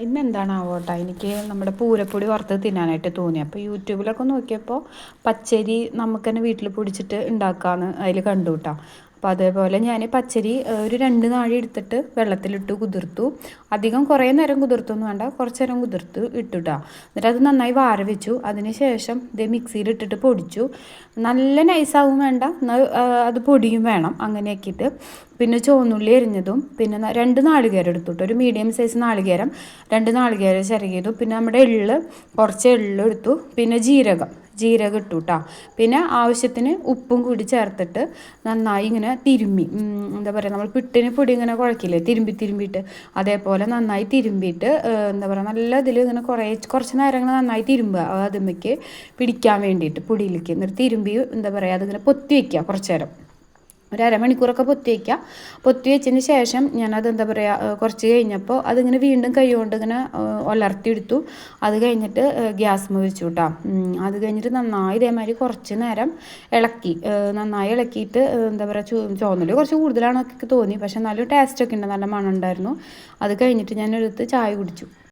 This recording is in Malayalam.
ഇന്നെന്താണാവോ കേട്ടോ എനിക്ക് നമ്മുടെ പൂരപ്പൊടി വറുത്ത് തിന്നാനായിട്ട് തോന്നി. അപ്പോൾ യൂട്യൂബിലൊക്കെ നോക്കിയപ്പോൾ പച്ചരി നമുക്ക് തന്നെ വീട്ടിൽ പൊടിച്ചിട്ട് ഉണ്ടാക്കാമെന്ന് അതിൽ കണ്ടു കേട്ടോ. അപ്പോൾ അതേപോലെ ഞാൻ പച്ചരി ഒരു 2 നാഴി എടുത്തിട്ട് വെള്ളത്തിലിട്ട് കുതിർത്തു. അധികം കുറേ നേരം കുതിർത്തൊന്നും വേണ്ട, കുറച്ച് നേരം കുതിർത്ത് ഇട്ടുട്ടാ. എന്നിട്ട് അത് നന്നായി വാര വെച്ചു. അതിന് ശേഷം ഇത് മിക്സിയിലിട്ടിട്ട് പൊടിച്ചു. നല്ല നൈസാവും വേണ്ട, എന്നാൽ അത് പൊടിയും വേണം. അങ്ങനെ ആക്കിയിട്ട് പിന്നെ ചുവന്നുള്ളി എരിഞ്ഞതും പിന്നെ 2 നാളികേരം എടുത്തുട്ടോ, ഒരു മീഡിയം സൈസ് നാളികേരം 2 നാളികേരം ചിരകിയതും പിന്നെ നമ്മുടെ കുറച്ച് എള്ള് എടുത്തു. പിന്നെ ജീരകം ഇട്ടു കേട്ടോ. പിന്നെ ആവശ്യത്തിന് ഉപ്പും കൂടി ചേർത്തിട്ട് നന്നായി ഇങ്ങനെ തിരുമ്മി, എന്താ പറയുക, നമ്മൾ പിട്ടിന് പൊടി ഇങ്ങനെ കുഴക്കില്ലേ, തിരുമ്പിയിട്ട് അതേപോലെ നന്നായി തിരുമ്പിയിട്ട് എന്താ പറയുക, നല്ല ഇതിൽ ഇങ്ങനെ കുറച്ച് നേരങ്ങൾ നന്നായി തിരുമ്പുക, അതുമ്മയ്ക്ക് പിടിക്കാൻ വേണ്ടിയിട്ട് പൊടിയിലേക്ക്. എന്നിട്ട് തിരുമ്പി എന്താ പറയുക, അതിങ്ങനെ പൊത്തി വയ്ക്കുക കുറച്ച് നേരം, ഒരു അരമണിക്കൂറൊക്കെ പൊത്തി വെച്ചതിന് ശേഷം ഞാനത് എന്താ പറയുക, കുറച്ച് കഴിഞ്ഞപ്പോൾ അതിങ്ങനെ വീണ്ടും കൈ കൊണ്ട് ഇങ്ങനെ ഉലർത്തിയെടുത്തു. അത് കഴിഞ്ഞിട്ട് ഗ്യാസ്മ വെച്ചു കേട്ടോ. അത് കഴിഞ്ഞിട്ട് നന്നായി ഇതേമാതിരി കുറച്ച് നേരം നന്നായി ഇളക്കിയിട്ട് എന്താ പറയുക, ചുവന്നുള്ളി കുറച്ച് കൂടുതലാണൊക്കെ തോന്നി, പക്ഷെ എന്നാലും ടേസ്റ്റൊക്കെ ഉണ്ട്, നല്ല മണം ഉണ്ടായിരുന്നു. അത് കഴിഞ്ഞിട്ട് ഞാൻ എടുത്ത് ചായ കുടിച്ചു.